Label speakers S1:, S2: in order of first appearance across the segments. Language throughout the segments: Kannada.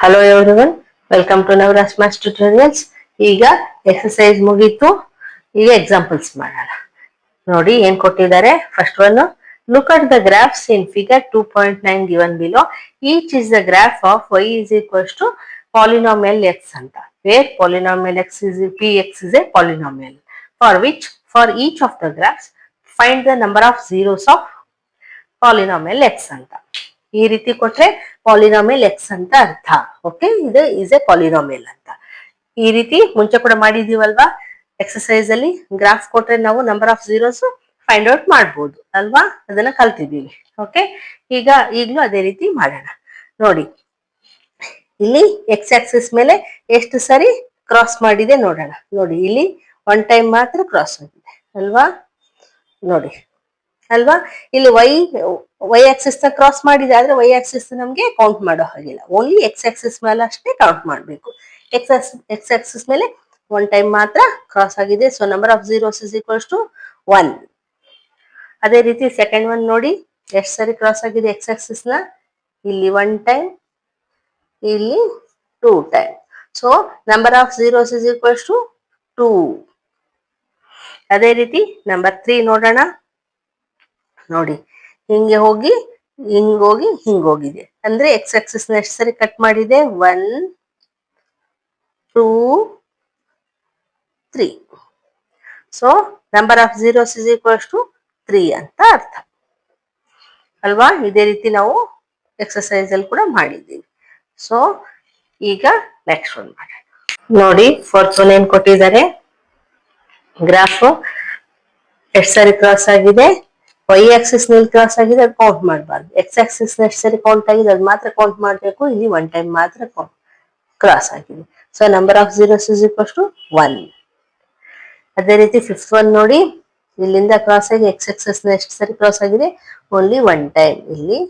S1: Hello everyone, welcome to Navaraj maths tutorials. ಈಗ ಎಕ್ಸಸೈಸ್ ಮುಗೀತು, ಈಗ ಎಕ್ಸಾಂಪಲ್ಸ್ ಮಾಡೋಣ. ನೋಡಿ ಏನ್ ಕೊಟ್ಟಿದ್ದಾರೆ. First one, look at the graphs in figure 2.9 given below. Each is the graph of y is equals to polynomial x ಅಂತ. Where polynomial x is px is a polynomial. For each of the graphs, find the number of zeros of polynomial x ಅಂತ. ಈ ರೀತಿ ಕೊಟ್ರೆ ಪಾಲಿನಾಮಿಯಲ್ ಎಕ್ಸ್ ಅಂತ ಅರ್ಥ. ಓಕೆ, ಇದು ಇಸ್ ಎ ಪಾಲಿನಾಮಿಯಲ್ ಅಂತ. ಈ ರೀತಿ ಮುಂಚೆ ಕೂಡ ಮಾಡಿದೀವಲ್ವಾ ಎಕ್ಸಸೈಸ್ ಅಲ್ಲಿ. ಗ್ರಾಫ್ ಕೊಟ್ರೆ ನಾವು number of zeros find out ಮಾಡ್ಬೋದು ಅಲ್ವಾ, ಅದನ್ನ ಕಲ್ತಿದ್ದೀವಿ. ಓಕೆ, ಈಗಲೂ ಅದೇ ರೀತಿ ಮಾಡೋಣ. ನೋಡಿ, ಇಲ್ಲಿ ಎಕ್ಸ್ ಆಕ್ಸಿಸ್ ಮೇಲೆ ಎಷ್ಟು ಸರಿ ಕ್ರಾಸ್ ಮಾಡಿದೆ ನೋಡೋಣ. ನೋಡಿ, ಇಲ್ಲಿ ಒನ್ ಟೈಮ್ ಮಾತ್ರ ಕ್ರಾಸ್ ಆಗಿದೆ ಅಲ್ವಾ, ನೋಡಿ ಅಲ್ವಾ. ಇಲ್ಲಿ ವೈ ಆಕ್ಸಿಸ್ ನ ಕ್ರಾಸ್ ಮಾಡಿದೆ, ಆದ್ರೆ ವೈ ಆಕ್ಸಿಸ್ ನಮ್ಗೆ ಕೌಂಟ್ ಮಾಡೋ ಹಾಗಿಲ್ಲ. ಓನ್ಲಿ ಎಕ್ಸ್ ಆಕ್ಸಿಸ್ ಮೇಲೆ ಅಷ್ಟೇ ಕೌಂಟ್ ಮಾಡಬೇಕು. ಎಕ್ಸ್ ಆಕ್ಸಿಸ್ ಮೇಲೆ ಒನ್ ಟೈಮ್ ಮಾತ್ರ ಕ್ರಾಸ್ ಆಗಿದೆ. So number of zeros is equals to 1. ಅದೇ ರೀತಿ ಸೆಕೆಂಡ್ ಒನ್ ನೋಡಿ, ಎಷ್ಟು ಸರಿ ಕ್ರಾಸ್ ಆಗಿದೆ ಎಕ್ಸ್ ಆಕ್ಸಿಸ್ ನ. ಇಲ್ಲಿ ಒನ್ ಟೈಮ್, ಇಲ್ಲಿ 2 time. So number of zeros is equals to 2. ಅದೇ ರೀತಿ ನಂಬರ್ 3 ನೋಡೋಣ. ನೋಡಿ, ಹಿಂಗೋಗಿ ಹಿಂಗೋಗಿದೆ. ಅಂದ್ರೆ ಎಕ್ಸ್ ಆಕ್ಸಿಸ್ ನ ಎಷ್ಟು ಸರಿ ಕಟ್ ಮಾಡಿದೆ, 1 2 3. So number of zeros is equals to 3 ಅಂತ ಅರ್ಥ ಅಲ್ವಾ. ಇದೇ ರೀತಿ ನಾವು ಎಕ್ಸಸೈಸ್ ಅಲ್ಲಿ ಕೂಡ ಮಾಡಿದ್ದೀವಿ. ಸೊ ಈಗ ನೆಕ್ಸ್ಟ್ ಒನ್ ಮಾಡೋಣ. ನೋಡಿ, ಫೋರ್ತ್ ಒನ್ ಏನ್ ಕೊಟ್ಟಿದ್ದಾರೆ. ಗ್ರಾಫ್ ಎಷ್ಟು ಸರಿ ಕ್ರಾಸ್ ಆಗಿದೆ, ವೈ ಆಕ್ಸಿಸ್ ನಲ್ಲಿ ಕ್ರಾಸ್ ಆಗಿದೆ, ಅದು ಕೌಂಟ್ ಮಾಡಬಾರ್ದು. ಎಕ್ಸ್ ಆಕ್ಸಿಸ್ ನ ಎಷ್ಟು ಸರಿ ಕೌಂಟ್ ಆಗಿದೆ ಅದು ಮಾತ್ರ ಕೌಂಟ್ ಮಾಡಬೇಕು. ಇಲ್ಲಿ ಒನ್ ಟೈಮ್ ಮಾತ್ರ ಕ್ರಾಸ್ ಆಗಿದೆ. So number of zeros is equals to 1. ಅದೇ ರೀತಿ ಫಿಫ್ತ್ ಒನ್ ನೋಡಿ, ಇಲ್ಲಿಂದ ಕ್ರಾಸ್ ಆಗಿ ಎಕ್ಸ್ ಆಕ್ಸಿಸ್ ನ ಎಷ್ಟು ಸರಿ ಕ್ರಾಸ್ ಆಗಿದೆ, ಓನ್ಲಿ ಒನ್ ಟೈಮ್. ಇಲ್ಲಿ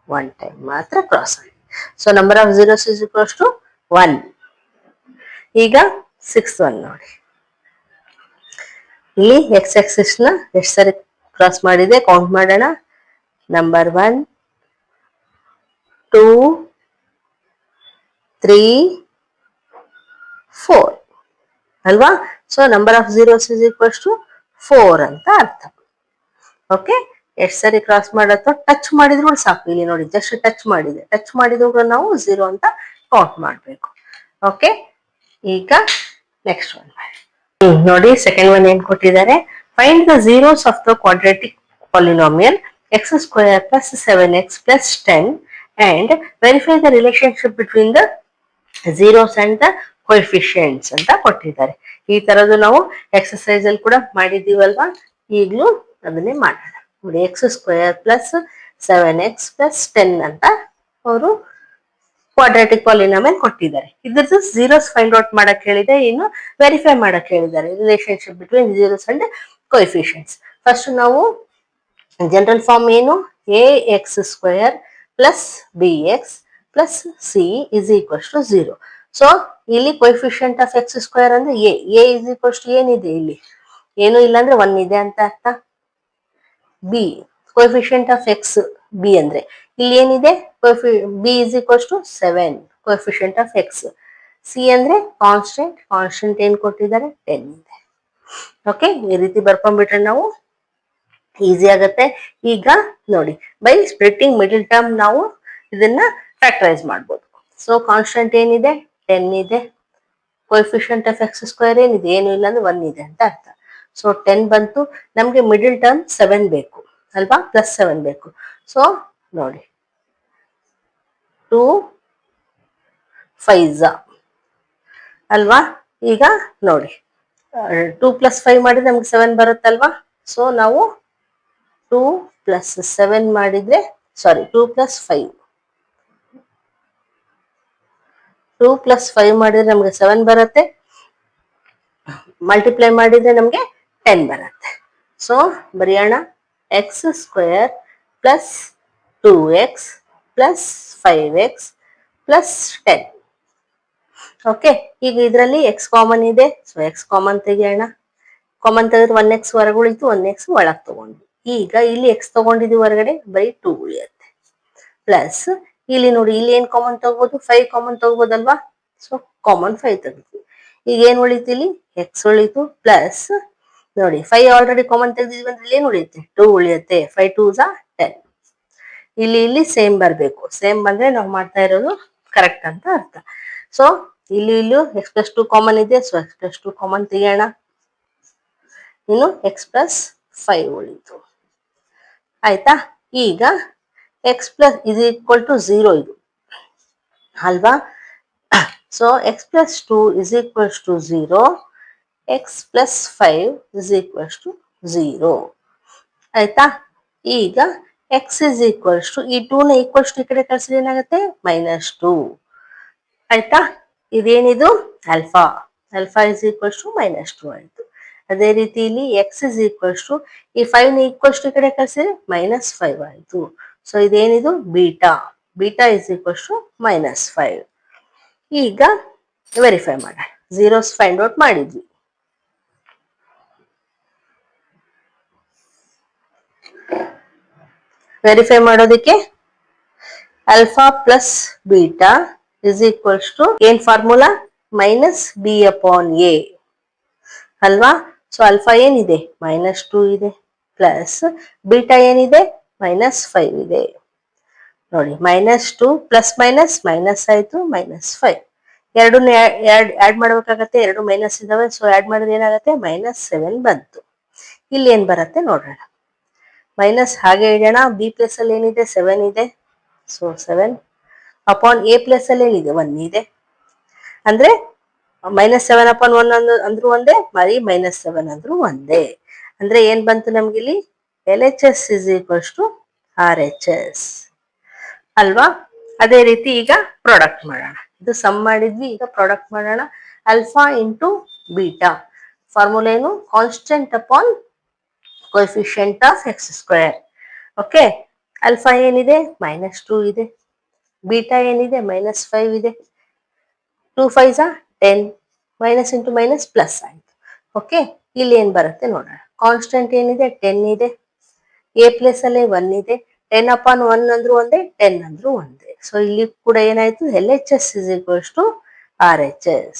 S1: ಒನ್ ಟೈಮ್ ಮಾತ್ರ ಕ್ರಾಸ್ ಆಗಿದೆ. So number of zeros is equals to 1. ಈಗ ಸಿಕ್ಸ್ತ್ ಒನ್ ನೋಡಿ, ಇಲ್ಲಿ ಎಕ್ಸ್ ಆಕ್ಸಿಸ್ ನ ಎಷ್ಟು ಸರಿ ಕ್ರಾಸ್ ಮಾಡಿದೆ ಕೌಂಟ್ ಮಾಡೋಣ. ನಂಬರ್ 1 2 3 4 ಅಲ್ವಾ. So number of zeros is equals to 4 ಅಂತ ಅರ್ಥ. ಓಕೆ, ಎಷ್ಟು ಸರಿ ಕ್ರಾಸ್ ಮಾಡತ್ತೋ ಟಚ್ ಮಾಡಿದ್ರು ಸಾಕು. ಇಲ್ಲಿ ನೋಡಿ, ಜಸ್ಟ್ ಟಚ್ ಮಾಡಿದ್ರು ನಾವು 0 ಅಂತ ಕೌಂಟ್ ಮಾಡಬೇಕು. ಓಕೆ, ಈಗ ನೆಕ್ಸ್ಟ್ ಒನ್ ನೋಡಿ. ಸೆಕೆಂಡ್ ಒನ್ ಏನ್ ಕೊಟ್ಟಿದ್ದಾರೆ. Find the zeros of the quadratic polynomial x square plus 7x plus 10 and verify the relationship between the zeros and the coefficients ಅಂತ ಕೊಟ್ಟಿದ್ದಾರೆ. ಈ ತರದ್ದು ನಾವು ಎಕ್ಸಸೈಸ್ ಅಲ್ಲಿ ಕೂಡ ಮಾಡಿದೀವಲ್ವಾ, ಈಗಲೂ ಅದನ್ನೇ ಮಾಡೋಣ. ನೋಡಿ, X square plus 7x plus 10 ಅಂತ ಅವರು ಕ್ವಾಡ್ರಾಟಿಕ್ ಪಾಲಿನಾಮಿಯಲ್ ಕೊಟ್ಟಿದ್ದಾರೆ. ಇದ್ರದ್ದು ಜೀರೋಸ್ ಫೈಂಡ್ ಔಟ್ ಮಾಡಕ್ ಹೇಳಿದೆ, ಇನ್ನು ವೆರಿಫೈ ಮಾಡಕ್ ಹೇಳಿದ್ದಾರೆ relationship between zeros and coefficients. First ನಾವು ಜನರಲ್ ಫಾರ್ಮ್ ಏನು, a x square plus b x plus c is equals to 0. So ಇಲ್ಲಿ ಕೋಎಫಿಷಿಯಂಟ್ ಆಫ್ ಎಕ್ಸ್ ಸ್ಕ್ವೇರ್ ಅಂದ್ರೆ ಎ ಇಸ್ ಈಕ್ವಲ್ಸ್ ಟು ಏನಿದೆ, ಇಲ್ಲಿ ಏನು ಇಲ್ಲ ಅಂದ್ರೆ 1 ಇದೆ ಅಂತ ಅರ್ಥ. B coefficient of x b ಅಂದ್ರೆ ಇಲ್ಲಿ ಏನಿದೆ, b is equals to 7 coefficient of x. C ಅಂದ್ರೆ ಕಾನ್ಸ್ಟೆಂಟ್ ಏನ್ ಕೊಟ್ಟಿದ್ದಾರೆ, 10 ಇದೆ. ಓಕೆ, ಈ ರೀತಿ ಬರ್ಕೊಂಡ್ಬಿಟ್ರೆ ನಾವು ಈಸಿ ಆಗತ್ತೆ. ಈಗ ನೋಡಿ, ಬೈ ಸ್ಪ್ಲಿಟ್ಟಿಂಗ್ ಮಿಡಲ್ ಟರ್ಮ್ ನಾವು ಇದನ್ನ ಫ್ಯಾಕ್ಟರೈಸ್ ಮಾಡ್ಬೋದು. ಸೊ ಕಾನ್ಸ್ಟೆಂಟ್ ಏನಿದೆ, 10 ಇದೆ. ಕೋಎಫಿಷಿಯಂಟ್ ಆಫ್ ಎಕ್ಸ್ ಸ್ಕ್ವೇರ್ ಏನಿದೆ, ಏನು ಇಲ್ಲ ಅಂದ್ರೆ 1 ಇದೆ ಅಂತ ಅರ್ಥ. ಸೊ 10 ಬಂತು. ನಮ್ಗೆ ಮಿಡಲ್ ಟರ್ಮ್ 7 ಬೇಕು ಅಲ್ವಾ, ಪ್ಲಸ್ 7 ಬೇಕು. ಸೊ ನೋಡಿ, 2 5 ಅಲ್ವಾ. ಈಗ ನೋಡಿ, 2 + 5 ಮಾಡಿದ್ರೆ ನಮ್ಗೆ 7 ಬರುತ್ತಲ್ವಾ. ಸೊ ನಾವು 2 + 7 ಮಾಡಿದ್ರೆ 2 + 5 2 + 5 ಮಾಡಿದ್ರೆ ನಮ್ಗೆ 7 ಬರುತ್ತೆ. ಮಲ್ಟಿಪ್ಲೈ ಮಾಡಿದ್ರೆ ನಮ್ಗೆ 10 ಬರುತ್ತೆ. ಸೊ ಬರೆಯೋಣ, x square plus 2x plus 5x plus 10. Okay, ಈಗ ಇದರಲ್ಲಿ ಎಕ್ಸ್ ಕಾಮನ್ ಇದೆ. ಸೊ ಎಕ್ಸ್ ಕಾಮನ್ ತೆಗಿಯೋಣ. ಕಾಮನ್ ತೆಗೆದ್ರೆ 1x ಹೊರಗೆ ಉಳಿತು, 1x ಒಳಗೆ ತಗೊಂಡ್ವಿ. ಈಗ ಇಲ್ಲಿ ಎಕ್ಸ್ ತಗೊಂಡಿದ್ದೀವಿ ಹೊರಗಡೆ, ಬರೀ 2 ಉಳಿಯುತ್ತೆ. ಪ್ಲಸ್ ಇಲ್ಲಿ ನೋಡಿ, ಇಲ್ಲಿ ಏನ್ ಕಾಮನ್ ತಗೋಬಹುದು, 5 ಕಾಮನ್ ತಗೋಬಹುದಲ್ವಾ. ಸೊ ಕಾಮನ್ 5 ತೆಗಿದ್ವಿ. ಈಗ ಏನ್ ಉಳಿತು, ಇಲ್ಲಿ ಎಕ್ಸ್ ಉಳಿತು ಪ್ಲಸ್ ನೋಡಿ 5 ಆಲ್ರೆಡಿ ಕಾಮನ್ ತೆಗೆದಿದ್ವಿ ಅಂದ್ರೆ ಇಲ್ಲಿ ಏನ್ ಉಳಿಯುತ್ತೆ, 2 ಉಳಿಯುತ್ತೆ. 5 2 10. ಇಲ್ಲಿ ಸೇಮ್ ಬರ್ಬೇಕು. ಸೇಮ್ ಬಂದ್ರೆ ನಾವು ಮಾಡ್ತಾ ಇರೋದು ಕರೆಕ್ಟ್ ಅಂತ ಅರ್ಥ. ಸೊ ಇಲ್ಲೂ ಎಕ್ಸ್ ಪ್ಲಸ್ 2 ಕಾಮನ್ ಇದೆ. ಸೊ ಎಕ್ಸ್ ಪ್ಲಸ್ 2 ಕಾಮನ್ ತೆಗೆಯೋಣ. ಇನ್ನು ಎಕ್ಸ್ ಪ್ಲಸ್ 5 ಉಳಿತು. ಆಯ್ತಾ. ಈಗ x plus is equal to 0 ಇದು ಅಲ್ವಾ. So x plus 2 is equals to 0, x plus 5 is equals to 0. ಆಯ್ತಾ. ಈಗ ಎಕ್ಸ್ ಇಸ್ ಈಕ್ವಲ್ಸ್ ಟು ಈ 2 ನ ಈಕ್ವಲ್ಸ್ ಟು ಈ ಕಡೆ ಕಳ್ಸಿದ್ರೆ ಏನಾಗುತ್ತೆ, -2. ಆಯ್ತಾ. ಇದೇನಿದು alpha. Alpha is equals to -2 ಆಯ್ತು. ಅದೇ ರೀತಿ ಇಲ್ಲಿ ಎಕ್ಸ್ ಇಸ್ ಈಕ್ವಲ್ಸ್ ಟು ಈ 5 ನ ಈಕ್ವಲ್ಸ್ ಟು ಈ ಕಡೆ ಕಳ್ಸಿದ್ರೆ -5 ಆಯ್ತು. ಸೊ ಇದೇನಿದು beta. Beta is equals to -5. ಈಗ ವೆರಿಫೈ ಮಾಡೋಣ. ಝೀರೋಸ್ ಫೈಂಡ್ ಔಟ್ ಮಾಡಿದ್ವಿ. ವೆರಿಫೈ ಮಾಡೋದಕ್ಕೆ alpha plus beta is equals to ಏನ್ ಫಾರ್ಮುಲಾ, -b/a ಅಲ್ವಾ. ಸೊ ಆಲ್ಫಾ ಏನಿದೆ -2 ಇದೆ, ಪ್ಲಸ್ ಬೀಟಾ ಏನಿದೆ -5 ಇದೆ. ನೋಡಿ -2 ಪ್ಲಸ್ ಮೈನಸ್ ಮೈನಸ್ ಆಯ್ತು, -5 ಎರಡನ್ನ ಆಡ್ ಮಾಡ್ಬೇಕಾಗತ್ತೆ. ಎರಡು ಮೈನಸ್ ಇದಾವೆ. ಸೊ ಆಡ್ ಮಾಡಿದ್ರೆ ಏನಾಗುತ್ತೆ, -7 ಬಂತು. ಇಲ್ಲಿ ಏನ್ ಬರುತ್ತೆ ನೋಡೋಣ. ಮೈನಸ್ ಹಾಗೆ ಇಡೋಣ. ಬಿ ಪ್ಲಸ್ ಅಲ್ಲಿ ಏನಿದೆ 7 ಇದೆ. ಸೊ 7 ಅಪಾನ್ ಎ ಪ್ಲಸ್ ಅಲ್ಲಿ ಏನಿದೆ 1 ಇದೆ. ಅಂದ್ರೆ -7/1 ಅಂದ್ರೂ ಒಂದೇ, ಮರಿ -7 ಅಂದ್ರೂ ಒಂದೇ. ಅಂದ್ರೆ ಏನ್ ಬಂತು ನಮ್ಗೆ ಇಲ್ಲಿ, LHS is equals to RHS ಅಲ್ವಾ. ಅದೇ ರೀತಿ ಈಗ ಪ್ರಾಡಕ್ಟ್ ಮಾಡೋಣ. ಇದು ಸಮ್ ಮಾಡಿದ್ವಿ, ಈಗ ಪ್ರಾಡಕ್ಟ್ ಮಾಡೋಣ. ಆಲ್ಫಾ ಇಂಟು ಬೀಟಾ ಫಾರ್ಮುಲಾ ಏನು, constant upon coefficient of x². Okay. Alpha ಏನಿದೆ -2 ಇದೆ, ಬೀಟಾ ಏನಿದೆ -5 ಇದೆ. 2 5 10, ಮೈನಸ್ ಇಂಟು ಮೈನಸ್ ಪ್ಲಸ್ ಆಯ್ತು. ಓಕೆ. ಇಲ್ಲಿ ಏನ್ ಬರುತ್ತೆ ನೋಡೋಣ. ಕಾನ್ಸ್ಟೆಂಟ್ ಏನಿದೆ 10 ಇದೆ, ಎ ಪ್ಲಸ್ ಅಲ್ಲಿ 1 ಇದೆ. 10/1 ಅಂದ್ರೂ ಒಂದೇ, 10 ಅಂದ್ರೂ ಒಂದೇ. ಸೊ ಇಲ್ಲಿ ಕೂಡ ಏನಾಯ್ತು, LHS is equals to RHS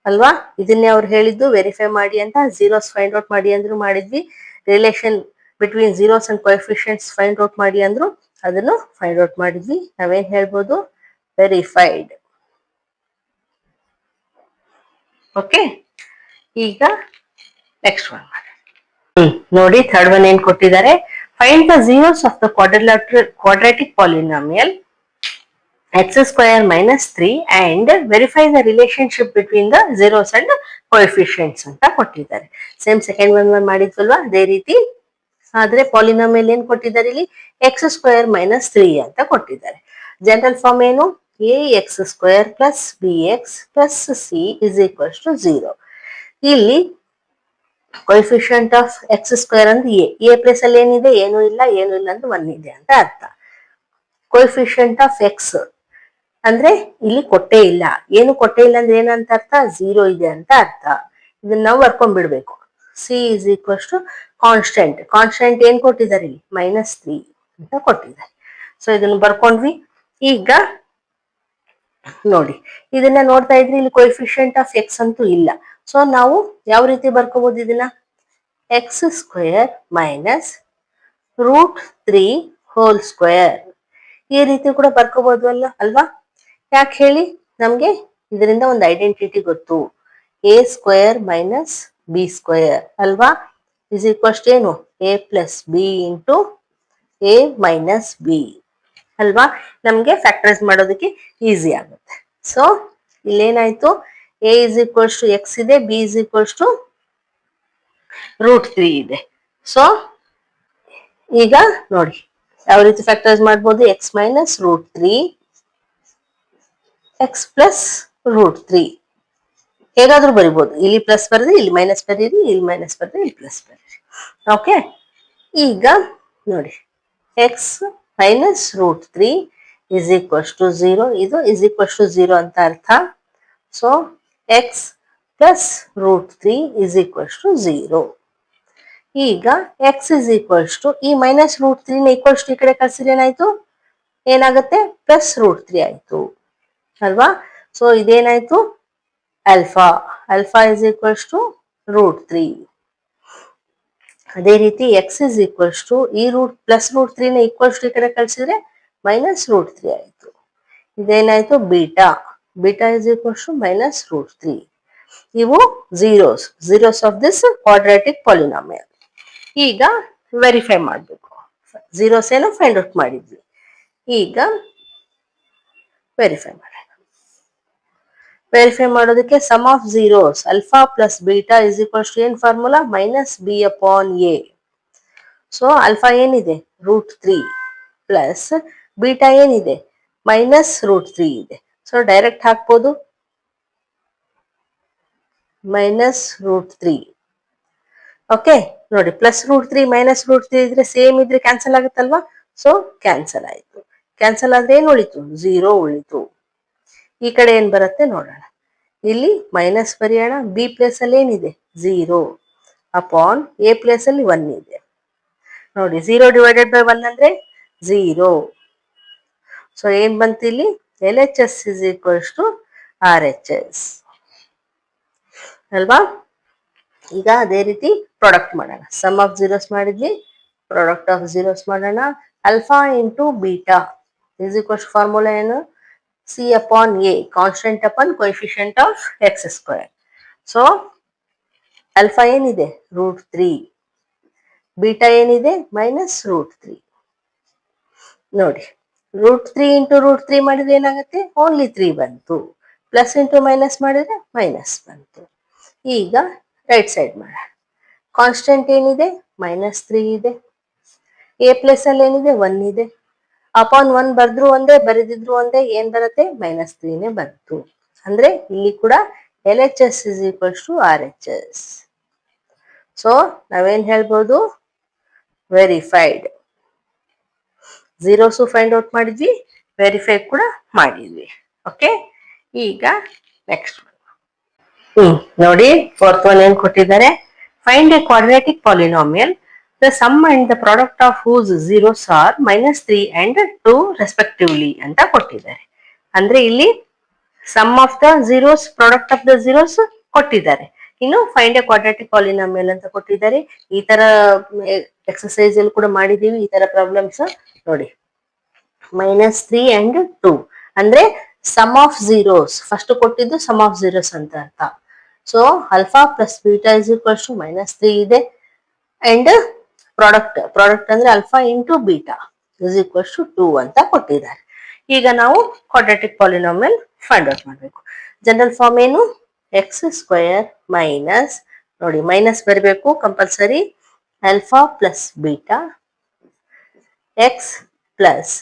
S1: ಅಲ್ವಾ. ಇದನ್ನೇ ಅವ್ರು ಹೇಳಿದ್ದು ವೆರಿಫೈ ಮಾಡಿ ಅಂತ. ಝೀರೋಸ್ ಫೈಂಡ್ ಔಟ್ ಮಾಡಿ ಅಂದ್ರು ಮಾಡಿದ್ವಿ. Relation between zeros and coefficients find out ಮಾಡಿ ಅಂದ್ರು, ಅದನ್ನು ಫೈಂಡ್ ಔಟ್ ಮಾಡಿದ್ವಿ. ನಾವೇನ್ ಹೇಳ್ಬೋದು, ವೆರಿಫೈಡ್. ಓಕೆ. ಈಗ ನೆಕ್ಸ್ಟ್ ಒನ್ ಮಾಡಿ. ನೋಡಿ, ಥರ್ಡ್ ಒನ್ ಏನ್ ಕೊಟ್ಟಿದ್ದಾರೆ, find the zeros of the quadratic polynomial x² - 3 and verify the relationship between the zeros and coefficients ಅಂತ ಕೊಟ್ಟಿದ್ದಾರೆ. ಸೇಮ್ ಸೆಕೆಂಡ್ ಒನ್ ಮಾಡಿದ್ವಲ್ವಾ, ಅದೇ ರೀತಿ. ಆದ್ರೆ ಪಾಲಿನಾಮಿಯಲ್ ಏನ್ ಕೊಟ್ಟಿದ್ದಾರೆ ಇಲ್ಲಿ, x² - 3 ಅಂತ ಕೊಟ್ಟಿದ್ದಾರೆ. ಜನರಲ್ ಫಾರ್ಮ್ ಏನು, ax² + bx + c is equals to 0. ಇಲ್ಲಿ ಕೋಎಫಿಷಿಯಂಟ್ ಆಫ್ x² ಅಂದ್ರೆ ಎ ಪ್ಲಸ್ ಅಲ್ಲಿ ಏನಿದೆ, ಏನೂ ಇಲ್ಲ, ಏನೂ ಇಲ್ಲ ಅಂದ್ರೆ 1 ಇದೆ ಅಂತ ಅರ್ಥ. ಕೋಎಫಿಷಿಯಂಟ್ ಆಫ್ ಎಕ್ಸ್ ಅಂದ್ರೆ ಇಲ್ಲಿ ಕೊಟ್ಟೇ ಇಲ್ಲ. ಏನು ಕೊಟ್ಟೇ ಇಲ್ಲ ಅಂದ್ರೆ ಏನಂತ ಅರ್ಥ, 0 ಇದೆ ಅಂತ ಅರ್ಥ. ಇದನ್ನ ನಾವು ಬರ್ಕೊಂಡ್ ಬಿಡ್ಬೇಕು. C is equals to constant. Constant ಏನ್ ಕೊಟ್ಟಿದ್ದಾರೆ ಇಲ್ಲಿ, -3 ಅಂತ ಕೊಟ್ಟಿದ್ದಾರೆ. ಸೊ ಇದನ್ನ ಬರ್ಕೊಂಡ್ವಿ. ಈಗ ನೋಡಿ, ಇದನ್ನ ನೋಡ್ತಾ ಇದ್ರಿ, ಇಲ್ಲಿ ಕೋಎಫಿಷಿಯಂಟ್ ಆಫ್ ಎಕ್ಸ್ ಅಂತೂ ಇಲ್ಲ. ಸೊ ನಾವು ಯಾವ ರೀತಿ ಬರ್ಕೋಬಹುದು ಇದನ್ನ, x² - √3² ಈ ರೀತಿ ಕೂಡ ಬರ್ಕೋಬಹುದು ಅಲ್ವಾ. ಯಾಕೆ ಹೇಳಿ, ನಮ್ಗೆ ಇದರಿಂದ ಒಂದು ಐಡೆಂಟಿಟಿ ಗೊತ್ತು, a² - b² ಅಲ್ವಾ. ಇಸ್ ಈಕ್ವಲ್ಸ್ ಏನು, a + b into a - b ಅಲ್ವಾ. ನಮ್ಗೆ ಫ್ಯಾಕ್ಟರೈಸ್ ಮಾಡೋದಕ್ಕೆ ಈಸಿ ಆಗುತ್ತೆ. ಸೊ ಇಲ್ಲೇನಾಯ್ತು, a is equals to x ಇದೆ, b ಇಸ್ ಈಕ್ವಲ್ಸ್ ಟು √3 ಇದೆ. ಸೊ ಈಗ ನೋಡಿ ಯಾವ ರೀತಿ ಫ್ಯಾಕ್ಟರೈಸ್ ಮಾಡ್ಬೋದು, x - √3, x + √3 ಹೇಗಾದ್ರೂ ಬರಿಬೋದು. ಇಲ್ಲಿ ಪ್ಲಸ್ ಬರೆದ್ರೆ ಇಲ್ಲಿ ಮೈನಸ್ ಬರೀರಿ, ಇಲ್ಲಿ ಮೈನಸ್ ಬರೆದ್ರೆ ಇಲ್ಲಿ ಪ್ಲಸ್ ಬರೀರಿ. ಓಕೆ. ಈಗ ನೋಡಿ, x - √3 ಇಸ್ ಈಕ್ವಲ್ಸ್ ಟು 0. ಇದು ಇಸ್ ಈಕ್ವಲ್ಸ್ ಟು 0 ಅಂತ ಅರ್ಥ. So x + √3 is equals to 0. ಈಗ x ಇಸ್ ಈಕ್ವಲ್ಸ್ ಟು ಈ -√3 ನ ಈಕ್ವಲ್ಸ್ ಟು ಈ ಕಡೆ ಕಳ್ಸಿದ್ರೆ ಏನಾಯ್ತು, ಏನಾಗುತ್ತೆ +√3 ಆಯ್ತು ಅಲ್ವಾ. ಸೊ ಇದೇನಾಯ್ತು alpha. Alpha is equals to √3. ಅದೇ ರೀತಿ ಎಕ್ಸ್ ಇಸ್ ಈಕ್ವಲ್ಸ್ ಟು ಈ +√3 ಈಕ್ವಲ್ಸ್ ಟು ಈ ಕಡೆ ಕಳಿಸಿದ್ರೆ -√3 ಆಯ್ತು. ಇದೇನಾಯ್ತು beta. Beta is equals to -√3. ಇವು zeros of this quadratic polynomial. ಈಗ ವೆರಿಫೈ ಮಾಡಬೇಕು. ಝೀರೋಸ್ ಏನೋ ಫೈಂಡ್ ಔಟ್ ಮಾಡಿದ್ವಿ, ಈಗ ವೆರಿಫೈ ಮಾಡೋಣ. ವೆರಿಫೈ ಮಾಡೋದಕ್ಕೆ sum of zeros alpha plus beta is equals to ಏನ್ ಫಾರ್ಮುಲಾ -b/a. ಸೊ ಅಲ್ಫಾ ಏನಿದೆ √3 ಪ್ಲಸ್ ಬೀಟಾ ಏನಿದೆ -√3 ಇದೆ. ಸೊ ಡೈರೆಕ್ಟ್ ಹಾಕ್ಬೋದು -√3. ಓಕೆ ನೋಡಿ, +√3 -√3 ಇದ್ರೆ ಸೇಮ್ ಇದ್ರೆ ಕ್ಯಾನ್ಸಲ್ ಆಗುತ್ತಲ್ವಾ. ಸೊ ಕ್ಯಾನ್ಸಲ್ ಆಯ್ತು. ಕ್ಯಾನ್ಸಲ್ ಆದ್ರೆ ಏನ್ ಉಳಿತು 0 ಉಳಿತು. ಈ ಕಡೆ ಏನ್ ಬರುತ್ತೆ ನೋಡೋಣ. ಇಲ್ಲಿ ಮೈನಸ್ ಬರೆಯೋಣ. ಬಿ ಪ್ಲೇಸ್ ಅಲ್ಲಿ ಏನಿದೆ 0 ಅಪಾನ್ ಎ ಪ್ಲೇಸ್ ಅಲ್ಲಿ 1 ಇದೆ. ನೋಡಿ 0 ಡಿವೈಡೆಡ್ ಬೈ 1 ಅಂದ್ರೆ 0. ಸೊ ಏನ್ ಬಂತು ಇಲ್ಲಿ LHS is equals to RHS ಅಲ್ವಾ. ಈಗ ಅದೇ ರೀತಿ ಪ್ರಾಡಕ್ಟ್ ಮಾಡೋಣ. ಸಮ್ ಆಫ್ ಝೀರೋಸ್ ಮಾಡಿದ್ವಿ, ಪ್ರಾಡಕ್ಟ್ ಆಫ್ ಝೀರೋಸ್ ಮಾಡೋಣ. Alpha into beta is equals formula ಏನು C/A, constant upon coefficient of x². So alpha ಏನಿದೆ √3, ಬೀಟಾ ಏನಿದೆ -√3. ನೋಡಿ √3 ಇಂಟು √3 ಮಾಡಿದ್ರೆ ಏನಾಗುತ್ತೆ ಓನ್ಲಿ 3 ಬಂತು. ಪ್ಲಸ್ ಇಂಟು ಮೈನಸ್ ಮಾಡಿದ್ರೆ ಮೈನಸ್ ಬಂತು. ಈಗ ರೈಟ್ ಸೈಡ್ ಮಾಡೋಣ. ಕಾನ್ಸ್ಟೆಂಟ್ ಏನಿದೆ -3 ಇದೆ. ಎ ಪ್ಲೇಸ್ ಅಲ್ಲಿ ಏನಿದೆ 1 ಇದೆ. ಅಪಾನ್ 1 ಬರ್ದ್ರು ಒಂದೇ ಬರೆದಿದ್ರು ಒಂದೇ, ಏನ್ ಬರುತ್ತೆ -3ನೇ ಬಂತು. ಅಂದ್ರೆ ಇಲ್ಲಿ ಕೂಡ LHS is equals to RHS. So ನಾವೇನ್ ಹೇಳ್ಬೋದು ವೆರಿಫೈಡ್. ಝೀರೋಸು ಫೈಂಡ್ ಔಟ್ ಮಾಡಿದ್ವಿ, ವೆರಿಫೈ ಕೂಡ ಮಾಡಿದ್ವಿ. ಓಕೆ, ಈಗ ನೆಕ್ಸ್ಟ್ ನೋಡಿ, ಫೋರ್ತ್ ಒನ್ ಏನ್ ಕೊಟ್ಟಿದ್ದಾರೆ, find a quadratic polynomial the sum and the product of whose zeros are -3 and 2 respectively ಅಂತ ಕೊಟ್ಟಿದ್ದಾರೆ. ಅಂದ್ರೆ ಇಲ್ಲಿ sum of the zeros, product of the zeros ಕೊಟ್ಟಿದ್ದಾರೆ. ಇನ್ನು ಫೈಂಡ್ ಎ ಕ್ವಾಡ್ರಾಟಿಕ್ ಪಾಲಿನಾಮಿಯಲ್ ಅಂತ ಕೊಟ್ಟಿದ್ದಾರೆ. ಈ ತರ ಎಕ್ಸರ್ಸೈಸ್ ಅಲ್ಲಿ ಕೂಡ ಮಾಡಿದೀವಿ ಈ ತರ ಪ್ರಾಬ್ಲಮ್ಸ್. ನೋಡಿ -3 and 2 ಅಂದ್ರೆ ಸಮ್ ಆಫ್ ಝೀರೋಸ್. ಫಸ್ಟ್ ಕೊಟ್ಟಿದ್ದು ಸಮ್ ಆಫ್ ಝೀರೋಸ್ ಅಂತ ಅರ್ಥ. So alpha plus beta is equals to -3 ಇದೆ. ಅಂಡ್ ಪ್ರಾಡಕ್ಟ್ ಅಂದ್ರೆ alpha into beta is equals to 2 ಅಂತ ಕೊಟ್ಟಿದ್ದಾರೆ. ಈಗ ನಾವು ಕ್ವಾಡ್ರಾಟಿಕ್ ಪಾಲಿನಾಮಿಯಲ್ ಫೈಂಡ್ ಔಟ್ ಮಾಡಬೇಕು. ಜನರಲ್ ಫಾರ್ಮ್ ಏನು x² ಮೈನಸ್, ನೋಡಿ ಮೈನಸ್ ಬರಬೇಕು compulsory, alpha plus beta x plus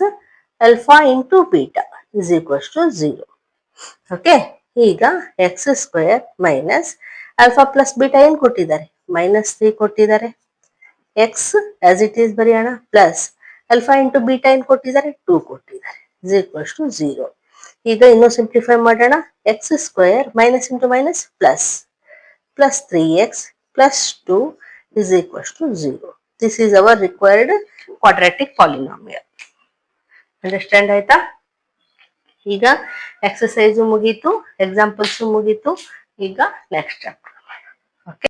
S1: alpha into beta is equals to 0. Okay, ಈಗ x² minus alpha plus beta ಏನ್ ಕೊಟ್ಟಿದ್ದಾರೆ -3 ಕೊಟ್ಟಿದ್ದಾರೆ. ಎಕ್ಸ್ ಆಸ್ ಇಟ್ ಈಸ್ ಬರೆಯೋಣ, ಪ್ಲಸ್ ಅಲ್ಫಾ ಇಂಟು ಬೀಟಾ ಏನ್ ಕೊಟ್ಟಿದ್ದಾರೆ 2 ಕೊಟ್ಟಿದ್ದಾರೆ ಇಸ್ ಈಕ್ವಲ್ಸ್ ಟು 0. ಈಗ ಇನ್ನೂ ಸಿಂಪ್ಲಿಫೈ ಮಾಡೋಣ. x² minus into minus plus 3x plus 2 is equals to 0. This is our required quadratic polynomial. Understand ಆಯ್ತಾ? ಈಗ ಎಕ್ಸರ್ಸೈಜು ಮುಗೀತು, ಎಕ್ಸಾಂಪಲ್ಸ್ ಮುಗೀತು. ಈಗ ನೆಕ್ಸ್ಟ್ ಚಾಪ್ಟರ್. ಓಕೆ.